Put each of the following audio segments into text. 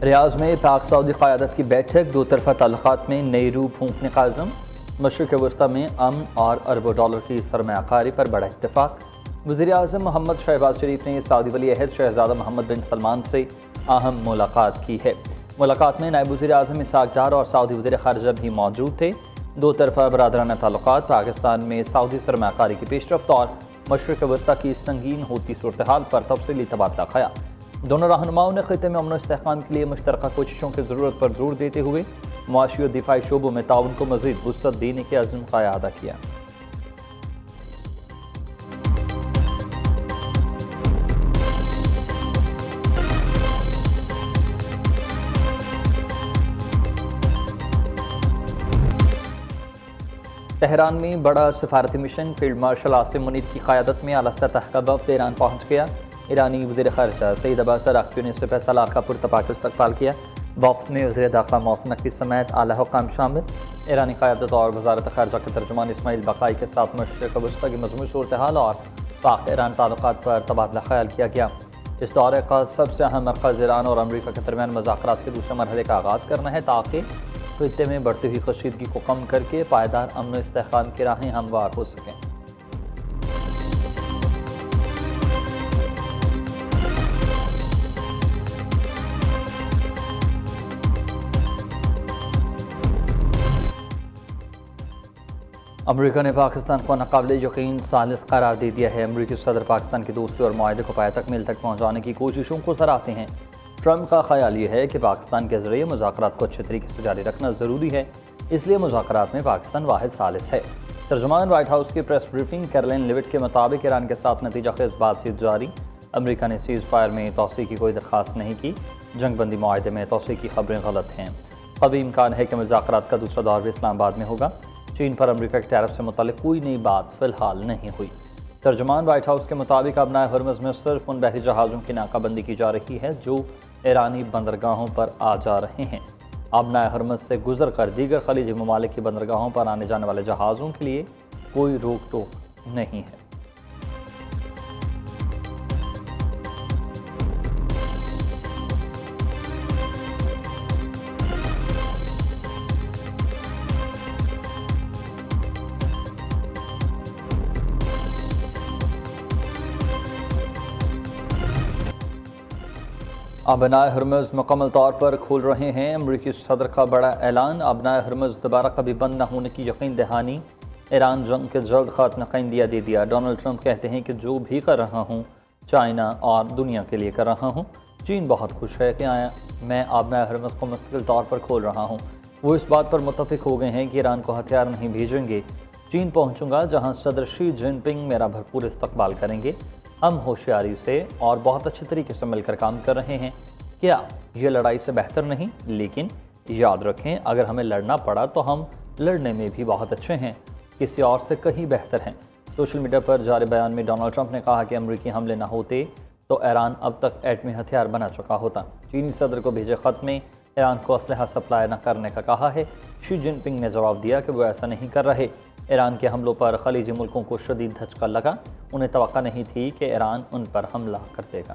ریاض میں پاک سعودی قیادت کی بیٹھک، دو طرفہ تعلقات میں نئی روح پھونکنے کا عزم۔ مشرق وسطی میں امن اور اربوں ڈالر کی سرمایہ کاری پر بڑا اتفاق۔ وزیر اعظم محمد شہباز شریف نے سعودی ولی عہد شہزادہ محمد بن سلمان سے اہم ملاقات کی ہے۔ ملاقات میں نائب وزیر اعظم اسحاق ڈار اور سعودی وزیر خارجہ بھی موجود تھے۔ دو طرفہ برادرانہ تعلقات، پاکستان میں سعودی سرمایہ کاری کی پیش رفت اور مشرق وسطی کی سنگین ہوتی صورتحال پر تفصیلی تبادلہ خیال۔ دونوں رہنماؤں نے خطے میں امن و استحکام کے لیے مشترکہ کوششوں کی ضرورت پر زور دیتے ہوئے معاشی و دفاعی شعبوں میں تعاون کو مزید وسعت دینے کے عزم کا اعادہ کیا۔ تہران میں بڑا سفارتی مشن، فیلڈ مارشل عاصم منیب کی قیادت میں اعلیٰ سطح کا وفد ایران پہنچ گیا۔ ایرانی وزیر خارجہ سعید عباس عراقچی نے سپہ سالار کا پرتپاک استقبال کیا۔ وفد میں وزیر داخلہ محسن نقوی سمیت اعلیٰ حکام شامل۔ ایرانی قیادت اور وزارت خارجہ کے ترجمان اسماعیل بقائی کے ساتھ مشرق وسطی کی مجموعی صورتحال اور پاک ایران تعلقات پر تبادلہ خیال کیا گیا۔ اس دورے کا سب سے اہم مرکز ایران اور امریکہ کے درمیان مذاکرات کے دوسرے مرحلے کا آغاز کرنا ہے تاکہ خطے میں بڑھتی ہوئی کشیدگی کو کم کر کے پائیدار امن و استحکام کی راہیں ہموار ہو سکیں۔ امریکہ نے پاکستان کو ناقابل یقین ثالث قرار دے دیا ہے۔ امریکی صدر پاکستان کی دوستی اور معاہدے کو پایہ تکمیل تک پہنچانے کی کوششوں کو سراہتے ہیں۔ ٹرمپ کا خیال یہ ہے کہ پاکستان کے ذریعے مذاکرات کو اچھے طریقے سے جاری رکھنا ضروری ہے، اس لیے مذاکرات میں پاکستان واحد ثالث ہے۔ ترجمان وائٹ ہاؤس کی پریس بریفنگ کیرولین لیوٹ کے مطابق ایران کے ساتھ نتیجہ خیز بات چیت جاری۔ امریکہ نے سیز فائر میں توسیع کی کوئی درخواست نہیں کی۔ جنگ بندی معاہدے میں توسیع کی خبریں غلط ہیں۔ قوی امکان ہے کہ مذاکرات کا دوسرا دور بھی اسلام آباد میں ہوگا۔ چین پر امریکہ کے ٹیرف سے متعلق کوئی نئی بات فی الحال نہیں ہوئی۔ ترجمان وائٹ ہاؤس کے مطابق ابنائے ہرمز میں صرف ان بحری جہازوں کی ناکہ بندی کی جا رہی ہے جو ایرانی بندرگاہوں پر آ جا رہے ہیں۔ ابنائے ہرمز سے گزر کر دیگر خلیجی ممالک کی بندرگاہوں پر آنے جانے والے جہازوں کے لیے کوئی روک ٹوک نہیں ہے۔ ابنائے ہرمز مکمل طور پر کھول رہے ہیں۔ امریکی صدر کا بڑا اعلان، ابنائے ہرمز دوبارہ کبھی بند نہ ہونے کی یقین دہانی۔ ایران جنگ کے جلد خاتمے کا عندیہ دے دیا۔ ڈونلڈ ٹرمپ کہتے ہیں کہ جو بھی کر رہا ہوں چائنا اور دنیا کے لیے کر رہا ہوں۔ چین بہت خوش ہے کہ میں ابنائے ہرمز کو مستقل طور پر کھول رہا ہوں۔ وہ اس بات پر متفق ہو گئے ہیں کہ ایران کو ہتھیار نہیں بھیجیں گے۔ چین پہنچوں گا جہاں صدر شی جن پنگ میرا بھرپور استقبال کریں گے۔ ہم ہوشیاری سے اور بہت اچھے طریقے سے مل کر کام کر رہے ہیں۔ کیا یہ لڑائی سے بہتر نہیں؟ لیکن یاد رکھیں اگر ہمیں لڑنا پڑا تو ہم لڑنے میں بھی بہت اچھے ہیں، کسی اور سے کہیں بہتر ہیں۔ سوشل میڈیا پر جاری بیان میں ڈونلڈ ٹرمپ نے کہا کہ امریکی حملے نہ ہوتے تو ایران اب تک ایٹمی ہتھیار بنا چکا ہوتا۔ چینی صدر کو بھیجے خط میں ایران کو اسلحہ سپلائی نہ کرنے کا کہا ہے۔ شی جن پنگ نے جواب دیا کہ وہ ایسا نہیں کر رہے۔ ایران کے حملوں پر خلیجی ملکوں کو شدید دھچکا لگا۔ انہیں توقع نہیں تھی کہ ایران ان پر حملہ کر دے گا۔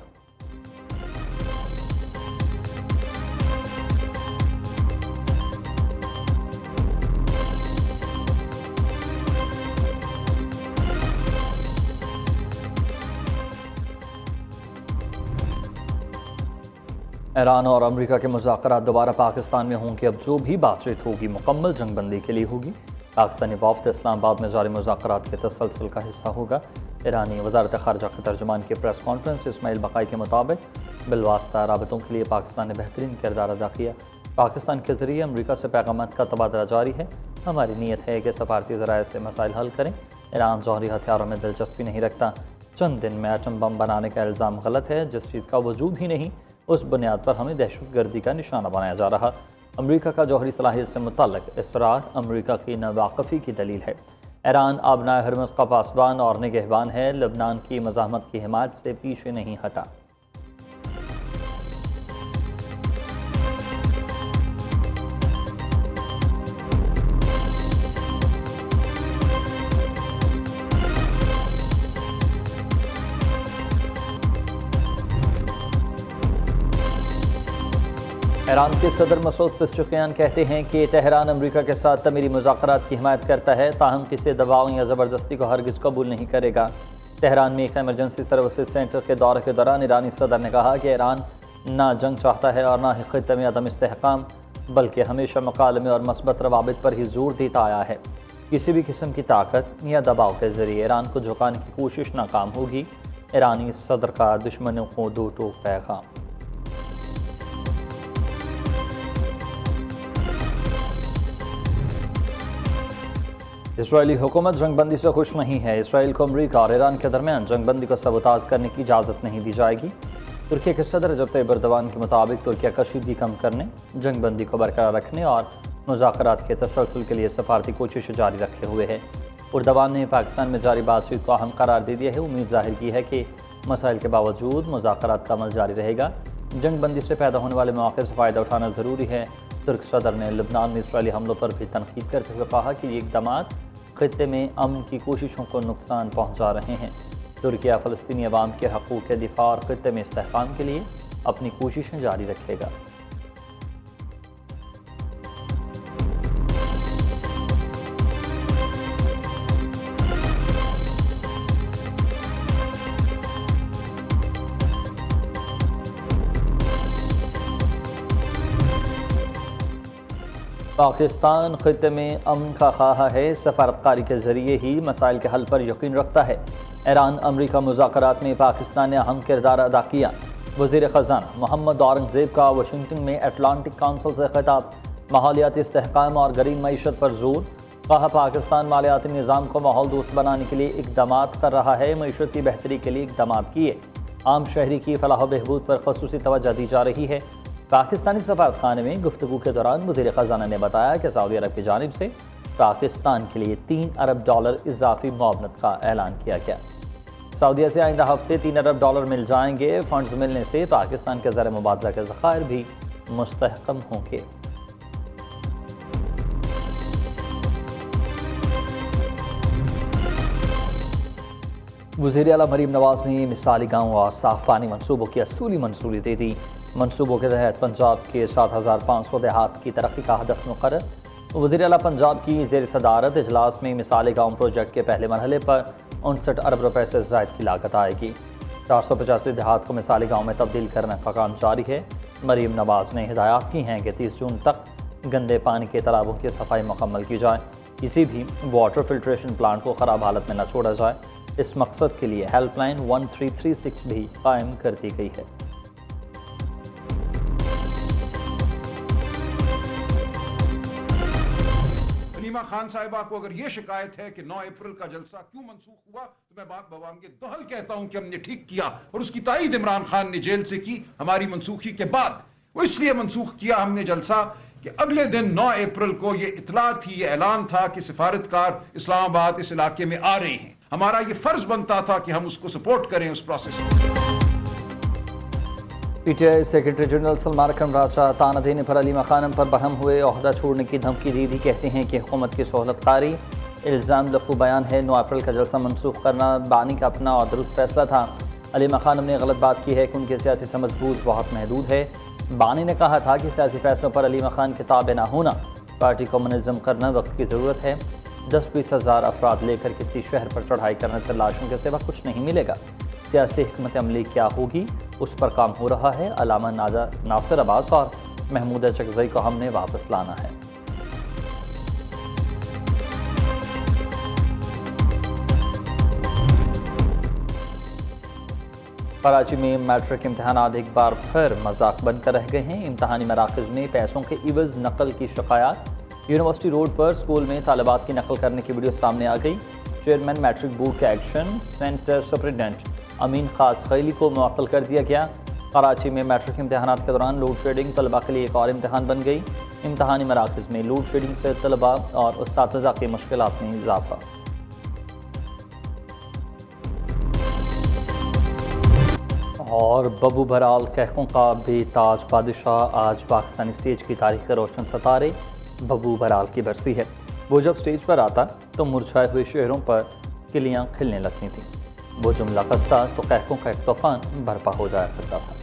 ایران اور امریکہ کے مذاکرات دوبارہ پاکستان میں ہوں کہ اب جو بھی بات چیت ہوگی مکمل جنگ بندی کے لیے ہوگی۔ پاکستانی وفد اسلام آباد میں جاری مذاکرات کے تسلسل کا حصہ ہوگا۔ ایرانی وزارت خارجہ کے ترجمان کی پریس کانفرنس اسماعیل بقائی کے مطابق بالواسطہ رابطوں کے لیے پاکستان نے بہترین کردار ادا کیا۔ پاکستان کے ذریعے امریکہ سے پیغامات کا تبادلہ جاری ہے۔ ہماری نیت ہے کہ سفارتی ذرائع سے مسائل حل کریں۔ ایران جوہری ہتھیاروں میں دلچسپی نہیں رکھتا۔ چند دن میں ایٹم بم بنانے کا الزام غلط ہے۔ جس چیز کا وجود ہی نہیں اس بنیاد پر ہمیں دہشت گردی کا نشانہ بنایا جا رہا۔ امریکہ کا جوہری صلاحیت سے متعلق اصرار امریکہ کی ناواقفی کی دلیل ہے۔ ایران ابنائے ہرمز کا پاسبان اور نگہبان ہے۔ لبنان کی مزاحمت کی حمایت سے پیچھے نہیں ہٹا۔ ایران کے صدر مسعود پزشکیان کہتے ہیں کہ تہران امریکہ کے ساتھ تعمیری مذاکرات کی حمایت کرتا ہے، تاہم کسی دباؤ یا زبردستی کو ہرگز قبول نہیں کرے گا۔ تہران میں ایک ایمرجنسی سروسز سینٹر کے دورے کے دوران ایرانی صدر نے کہا کہ ایران نہ جنگ چاہتا ہے اور نہ ہی خطے میں عدم استحکام، بلکہ ہمیشہ مکالمے اور مثبت روابط پر ہی زور دیتا آیا ہے۔ کسی بھی قسم کی طاقت یا دباؤ کے ذریعے ایران کو جھکانے کی کوشش ناکام ہوگی۔ ایرانی صدر کا دشمنوں کو دو ٹوک پیغام۔ اسرائیلی حکومت جنگ بندی سے خوش نہیں ہے۔ اسرائیل کو امریکہ اور ایران کے درمیان جنگ بندی کو سبوتاژ کرنے کی اجازت نہیں دی جائے گی۔ ترکی کے صدر رجب طیب ایردوان کے مطابق ترکی کشیدگی کم کرنے، جنگ بندی کو برقرار رکھنے اور مذاکرات کے تسلسل کے لیے سفارتی کوششیں جاری رکھے ہوئے ہے۔ ایردوان نے پاکستان میں جاری بات چیت کو اہم قرار دے دیا ہے، امید ظاہر کی ہے کہ مسائل کے باوجود مذاکرات کا عمل جاری رہے گا۔ جنگ بندی سے پیدا ہونے والے مواقع سے فائدہ اٹھانا ضروری ہے۔ ترک صدر نے لبنان میں اسرائیلی حملوں پر بھی تنقید کرتے ہوئے کہا کہ یہ اقدامات خطے میں امن کی کوششوں کو نقصان پہنچا رہے ہیں۔ ترکیہ فلسطینی عوام کے حقوق کے دفاع اور خطے میں استحکام کے لیے اپنی کوششیں جاری رکھے گا۔ پاکستان خطے میں امن کا خواہاں ہے، سفارتکاری کے ذریعے ہی مسائل کے حل پر یقین رکھتا ہے۔ ایران امریکہ مذاکرات میں پاکستان نے اہم کردار ادا کیا۔ وزیر خزانہ محمد اورنگزیب کا واشنگٹن میں اٹلانٹک کونسل سے خطاب، ماحولیاتی استحکام اور گرین معیشت پر زور۔ کہا پاکستان مالیاتی نظام کو ماحول دوست بنانے کے لیے اقدامات کر رہا ہے، معیشت کی بہتری کے لیے اقدامات کیے، عام شہری کی فلاح و بہبود پر خصوصی توجہ دی جا رہی ہے۔ پاکستانی سفارتخانے میں گفتگو کے دوران وزیر خزانہ نے بتایا کہ سعودی عرب کی جانب سے پاکستان کے لیے $3 ارب اضافی معاونت کا اعلان کیا گیا۔ سعودیہ سے آئندہ ہفتے $3 ارب مل جائیں گے۔ فنڈز ملنے سے پاکستان کے زر مبادلہ کے ذخائر بھی مستحکم ہوں گے۔ وزیر اعلیٰ مریم نواز نے مثالی گاؤں اور صاف پانی منصوبوں کی اصولی منظوری دے دی۔ منصوبوں کے تحت پنجاب کے 7500 دیہات کی ترقی کا ہدف مقرر۔ وزیر اعلیٰ پنجاب کی زیر صدارت اجلاس میں مثالی گاؤں پروجیکٹ کے پہلے مرحلے پر 59 ارب روپے سے زائد کی لاگت آئے گی۔ 485 دیہات کو مثالی گاؤں میں تبدیل کرنے کا کام جاری ہے۔ مریم نواز نے ہدایات کی ہیں کہ 30 جون تک گندے پانی کے تالابوں کی صفائی مکمل کی جائے، کسی بھی واٹر فلٹریشن پلانٹ کو خراب حالت میں نہ چھوڑا جائے۔ اس مقصد کے لیے ہیلپ لائن 1336 بھی قائم کر دی گئی ہے۔ حلیمہ خان صاحبہ کو اگر یہ شکایت ہے کہ 9 اپریل کا جلسہ کیوں منسوخ ہوا تو میں بات بوام کے دہل کہتا ہوں کہ ہم نے ٹھیک کیا، اور اس کی تائید عمران خان نے جیل سے کی ہماری منسوخی کے بعد۔ وہ اس لیے منسوخ کیا ہم نے جلسہ کہ اگلے دن 9 اپریل کو یہ اطلاع تھی، یہ اعلان تھا کہ سفارتکار اسلام آباد اس علاقے میں آ رہے ہیں۔ ہمارا یہ فرض بنتا تھا کہ ہم اس کو سپورٹ کریں اس پروسیس کو۔ P T I secretary general Salman Akram Raja تانا دینے پر حلیمہ خانم پر برہم ہوئے، عہدہ چھوڑنے کی دھمکی دی تھی۔ کہتے ہیں کہ حکومت کی سہولت کاری الزام لفو بیان ہے۔ 9 اپریل کا جلسہ منسوخ کرنا بانی کا اپنا اور درست فیصلہ تھا۔ حلیمہ خانم نے غلط بات کی ہے کہ ان کی سیاسی سمجھ بوجھ بہت محدود ہے۔ بانی نے کہا تھا کہ سیاسی فیصلوں پر حلیمہ خان کے تابع نہ ہونا، پارٹی کو منظم کرنا وقت کی ضرورت ہے۔ 10-20 ہزار افراد لے کر کسی شہر پر چڑھائی کرنے سے لاشوں کے سوا کچھ نہیں ملے گا۔ سیاسی حکمت عملی کیا ہوگی اس پر کام ہو رہا ہے۔ علامہ ناصر عباس اور محمود چکزئی کو ہم نے واپس لانا ہے۔ کراچی میں میٹرک امتحانات ایک بار پھر مذاق بن کر رہ گئے ہیں۔ امتحانی مراکز میں پیسوں کے عوض نقل کی شکایات۔ یونیورسٹی روڈ پر سکول میں طالبات کی نقل کرنے کی ویڈیو سامنے آ گئی۔ چیئرمین میٹرک بورڈ کا ایکشن، سینٹر سپرنٹینڈنٹ امین خاص خیلی کو معطل کر دیا گیا۔ کراچی میں میٹرک امتحانات کے دوران لوڈ شیڈنگ طلباء کے لیے ایک اور امتحان بن گئی۔ امتحانی مراکز میں لوڈ شیڈنگ سے طلباء اور اساتذہ کی مشکلات میں اضافہ۔ اور ببو برال کہکوں کا بے تاج بادشاہ، آج پاکستانی سٹیج کی تاریخ کے روشن ستارے ببو برال کی برسی ہے۔ وہ جب سٹیج پر آتا تو مرجھائے ہوئے شعروں پر کلیاں کھلنے لگتی تھیں، وہ جملہ قصتا تو کہکوں کا ایک طوفان برپا ہو جایا کرتا تھا۔